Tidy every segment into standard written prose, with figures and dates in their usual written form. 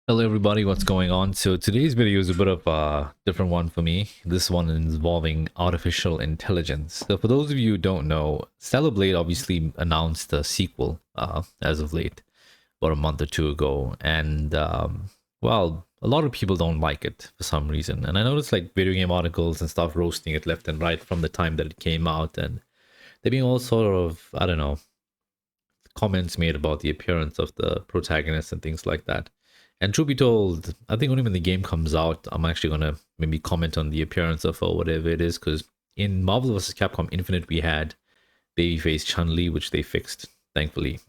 Hello everybody, what's going on? So today's video is a bit of a different one for me. This one is involving artificial intelligence. So for those of you who don't know, Stellar Blade obviously announced a sequel as of late, about a month or two ago. And well, a lot of people don't like it for some reason. And I noticed like video game articles and stuff roasting it left and right from the time that it came out. And there being all sort of, I don't know, comments made about the appearance of the protagonist and things like that. And truth be told, I think only when the game comes out, I'm actually gonna maybe comment on the appearance of or whatever it is. Because in Marvel vs. Capcom Infinite, we had babyface Chun-Li, which they fixed, thankfully.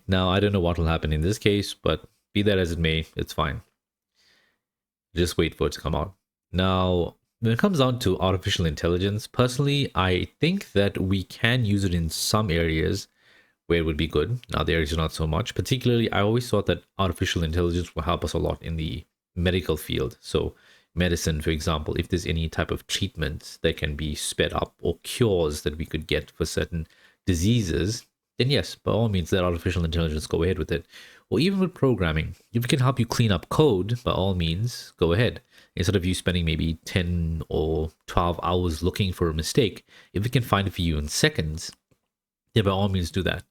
Now I don't know what will happen in this case, but be that as it may, it's fine. Just wait for it to come out. Now, when it comes down to artificial intelligence, personally, I think that we can use it in some areas where it would be good. Now, there is not so much. Particularly, I always thought that artificial intelligence will help us a lot in the medical field. So, medicine, for example, if there's any type of treatment that can be sped up or cures that we could get for certain diseases, then yes, by all means, let artificial intelligence go ahead with it. Or even with programming, if it can help you clean up code, by all means, go ahead. Instead of you spending maybe 10 or 12 hours looking for a mistake, if it can find it for you in seconds, then by all means do that.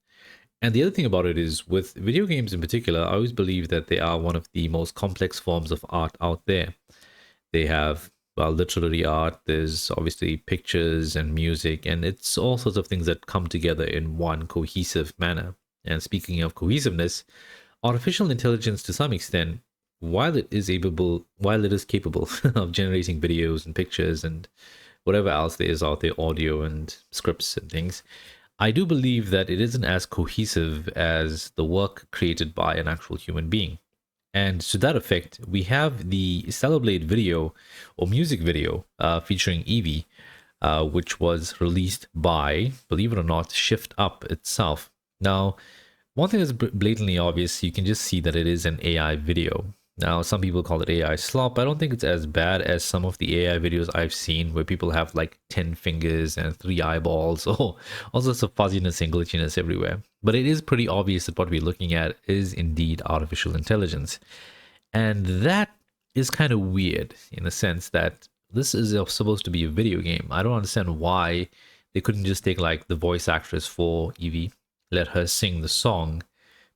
And the other thing about it is, with video games in particular, I always believe that they are one of the most complex forms of art out there. They have, well, literary art, there's obviously pictures and music, and it's all sorts of things that come together in one cohesive manner. And speaking of cohesiveness, artificial intelligence to some extent, while it is capable of generating videos and pictures and whatever else there is out there, audio and scripts and things, I do believe that it isn't as cohesive as the work created by an actual human being. And to that effect, we have the Stellar Blade video or music video featuring Eevee, which was released by, believe it or not, Shift Up itself. Now, one thing that's blatantly obvious, you can just see that it is an AI video. Now, some people call it AI slop. I don't think it's as bad as some of the AI videos I've seen where people have like 10 fingers and 3 eyeballs or all sorts of fuzziness and glitchiness everywhere. But it is pretty obvious that what we're looking at is indeed artificial intelligence. And that is kind of weird in the sense that this is supposed to be a video game. I don't understand why they couldn't just take like the voice actress for Eevee, let her sing the song,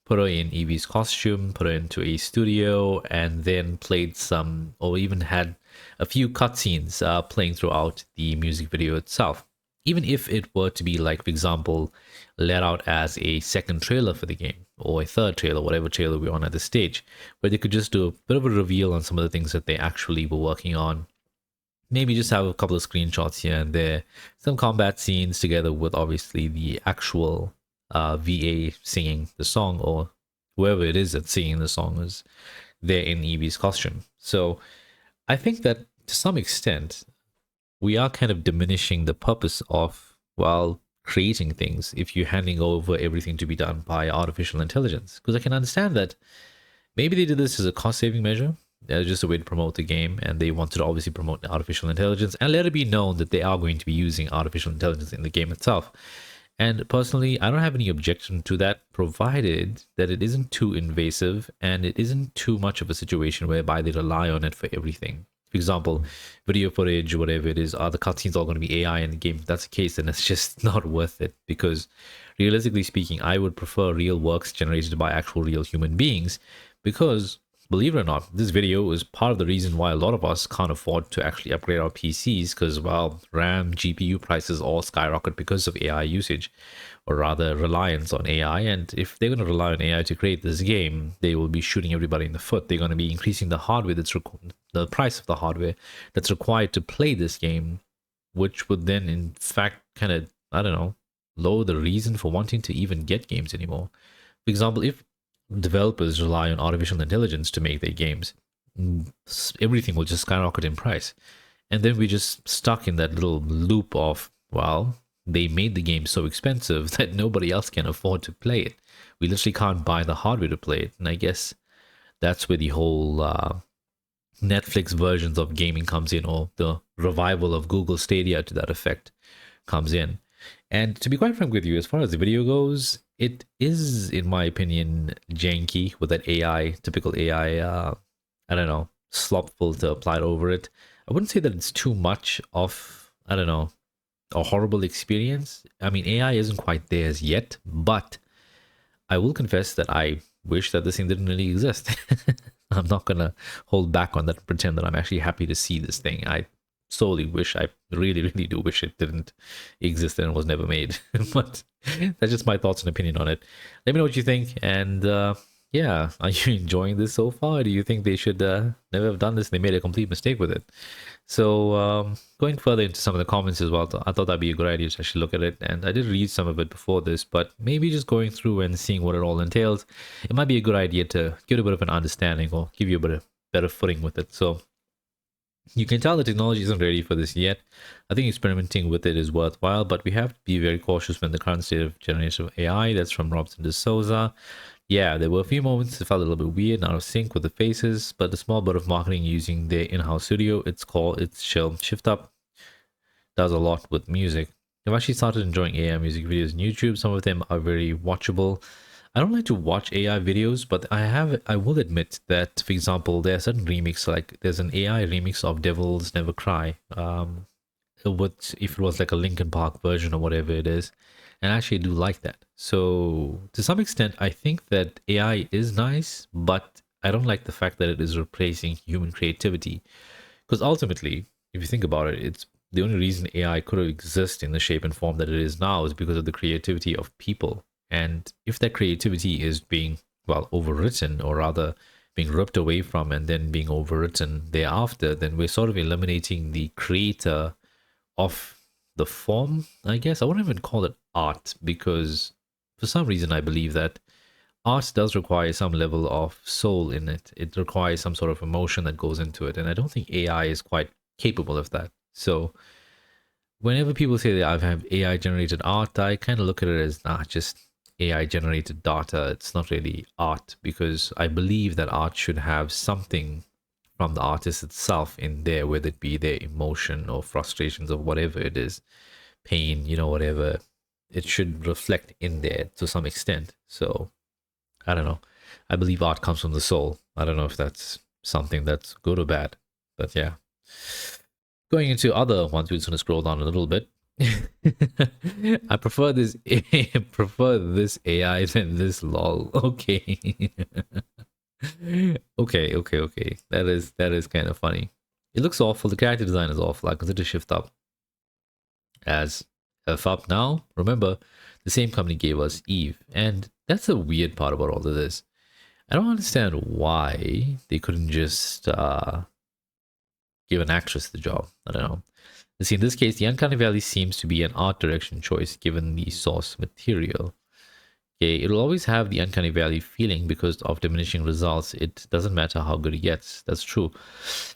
put her in Eevee's costume, put her into a studio, and then played some, or even had a few cutscenes playing throughout the music video itself. Even if it were to be like, for example, let out as a second trailer for the game, or a third trailer, whatever trailer we're on at this stage, where they could just do a bit of a reveal on some of the things that they actually were working on. Maybe just have a couple of screenshots here and there, some combat scenes together with obviously the actual VA singing the song, or whoever it is that's singing the song is there in Eevee's costume. So I think that to some extent, we are kind of diminishing the purpose of, well, creating things if you're handing over everything to be done by artificial intelligence. Because I can understand that maybe they did this as a cost-saving measure, just a way to promote the game, and they wanted to obviously promote artificial intelligence and let it be known that they are going to be using artificial intelligence in the game itself. And personally, I don't have any objection to that, provided that it isn't too invasive and it isn't too much of a situation whereby they rely on it for everything. For example, video footage, whatever it is, are the cutscenes all going to be AI in the game? If that's the case, then it's just not worth it, because realistically speaking, I would prefer real works generated by actual real human beings, because believe it or not, this video is part of the reason why a lot of us can't afford to actually upgrade our PCs, because, well, RAM, GPU prices all skyrocket because of AI usage, or rather reliance on AI. And if they're going to rely on AI to create this game, they will be shooting everybody in the foot. They're going to be increasing the hardware the price of the hardware that's required to play this game, which would then, in fact, kind of, I don't know, lower the reason for wanting to even get games anymore. For example, if developers rely on artificial intelligence to make their games, everything will just skyrocket in price. And then we're just stuck in that little loop of, well, they made the game so expensive that nobody else can afford to play it. We literally can't buy the hardware to play it. And I guess that's where the whole Netflix versions of gaming comes in, or the revival of Google Stadia to that effect comes in. And to be quite frank with you, as far as the video goes, it is, in my opinion, janky with that AI, typical AI, I don't know, slop filter applied over it. I wouldn't say that it's too much of, I don't know, a horrible experience. I mean, AI isn't quite there as yet, but I will confess that I wish that this thing didn't really exist. I'm not gonna hold back on that and pretend that I'm actually happy to see this thing. I solely wish, I really, really do wish it didn't exist and was never made. But that's just my thoughts and opinion on it. Let me know what you think. And yeah, are you enjoying this so far? Do you think they should never have done this? They made a complete mistake with it. So going further into some of the comments as well, I thought that'd be a good idea to actually look at it. And I did read some of it before this, but maybe just going through and seeing what it all entails, it might be a good idea to get a bit of an understanding or give you a bit of better footing with it. So you can tell the technology isn't ready for this yet. I think experimenting with it is worthwhile, but we have to be very cautious when the current state of generative AI. That's from Robson de Souza. Yeah, there were a few moments that felt a little bit weird and out of sync with the faces, but the small bit of marketing using their in-house studio, it's chill. Shift Up does a lot with music. I've actually started enjoying AI music videos on YouTube. Some of them are very watchable. I don't like to watch AI videos, but I will admit that, for example, there are certain remixes, like there's an AI remix of Devils Never Cry. If it was like a Linkin Park version or whatever it is, and I actually do like that. So to some extent, I think that AI is nice, but I don't like the fact that it is replacing human creativity. Because ultimately, if you think about it, it's the only reason AI could exist in the shape and form that it is now is because of the creativity of people. And if that creativity is being, well, overwritten, or rather being ripped away from and then being overwritten thereafter, then we're sort of eliminating the creator of the form, I guess. I wouldn't even call it art, because for some reason I believe that art does require some level of soul in it. It requires some sort of emotion that goes into it. And I don't think AI is quite capable of that. So whenever people say that I have AI generated art, I kind of look at it as just AI generated data. It's not really art, because I believe that art should have something from the artist itself in there, whether it be their emotion or frustrations or whatever it is, pain, whatever. It should reflect in there to some extent. So I don't know. I believe art comes from the soul. I don't know if that's something that's good or bad, but yeah. Going into other ones, we're just gonna scroll down a little bit. I prefer this prefer this AI than this lol. Okay. Okay. That is kind of funny. It looks awful. The character design is awful. I consider Shift Up as F Up now. Remember, the same company gave us Eve, and that's the weird part about all of this. I don't understand why they couldn't just give an actress the job. I don't know. See, in this case, the Uncanny Valley seems to be an art direction choice given the source material. Okay, it'll always have the Uncanny Valley feeling because of diminishing results. It doesn't matter how good it gets. That's true.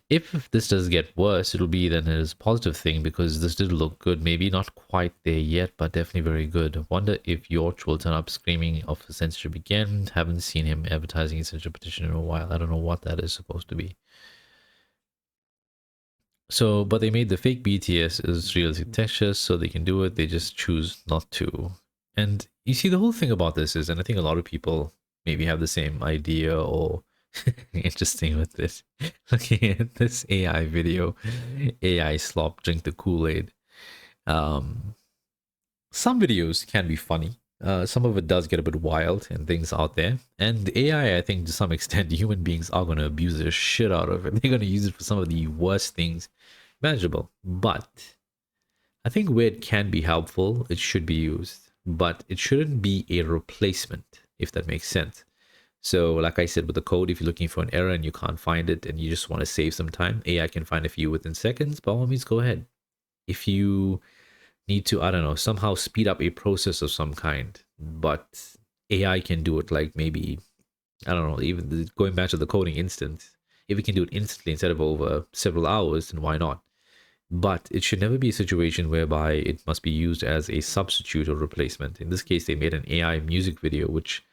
If this does get worse, it'll be then a positive thing, because this did look good. Maybe not quite there yet, but definitely very good. Wonder if Yorch will turn up screaming of censorship again. Haven't seen him advertising his censorship petition in a while. I don't know what that is supposed to be. So, but they made the fake BTS as realistic textures so they can do it. They just choose not to. And you see, the whole thing about this is, and I think a lot of people maybe have the same idea or interesting with this, looking at this AI video, AI slop, drink the Kool-Aid. Some videos can be funny. Some of it does get a bit wild and things out there. And the AI, I think to some extent, human beings are going to abuse the shit out of it. They're going to use it for some of the worst things imaginable. But I think where it can be helpful, it should be used. But it shouldn't be a replacement, if that makes sense. So like I said with the code, if you're looking for an error and you can't find it and you just want to save some time, AI can find it for you within seconds. By all means, go ahead. If you need to, I don't know, somehow speed up a process of some kind, but AI can do it, like maybe, I don't know, even going back to the coding instance, if it can do it instantly instead of over several hours, then why not? But it should never be a situation whereby it must be used as a substitute or replacement. In this case, they made an AI music video, which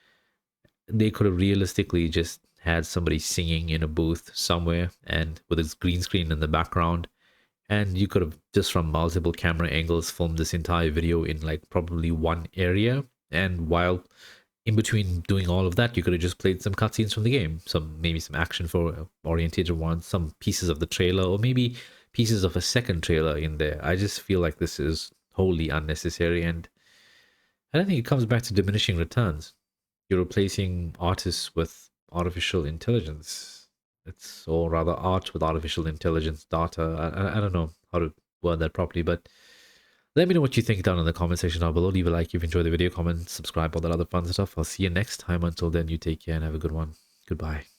they could have realistically just had somebody singing in a booth somewhere and with its green screen in the background. And you could have just from multiple camera angles filmed this entire video in like probably one area And while in between doing all of that, you could have just played some cutscenes from the game, maybe some action for orientated ones, some pieces of the trailer, or maybe pieces of a second trailer in there. I just feel like this is wholly unnecessary, and I don't think it comes back to diminishing returns. You're replacing artists with artificial intelligence. It's, or rather, art with artificial intelligence data. I don't know how to word that properly, but let me know what you think down in the comment section down below. Leave a like if you enjoyed the video, comment, subscribe, all that other fun stuff. I'll see you next time. Until then, you take care and have a good one. Goodbye.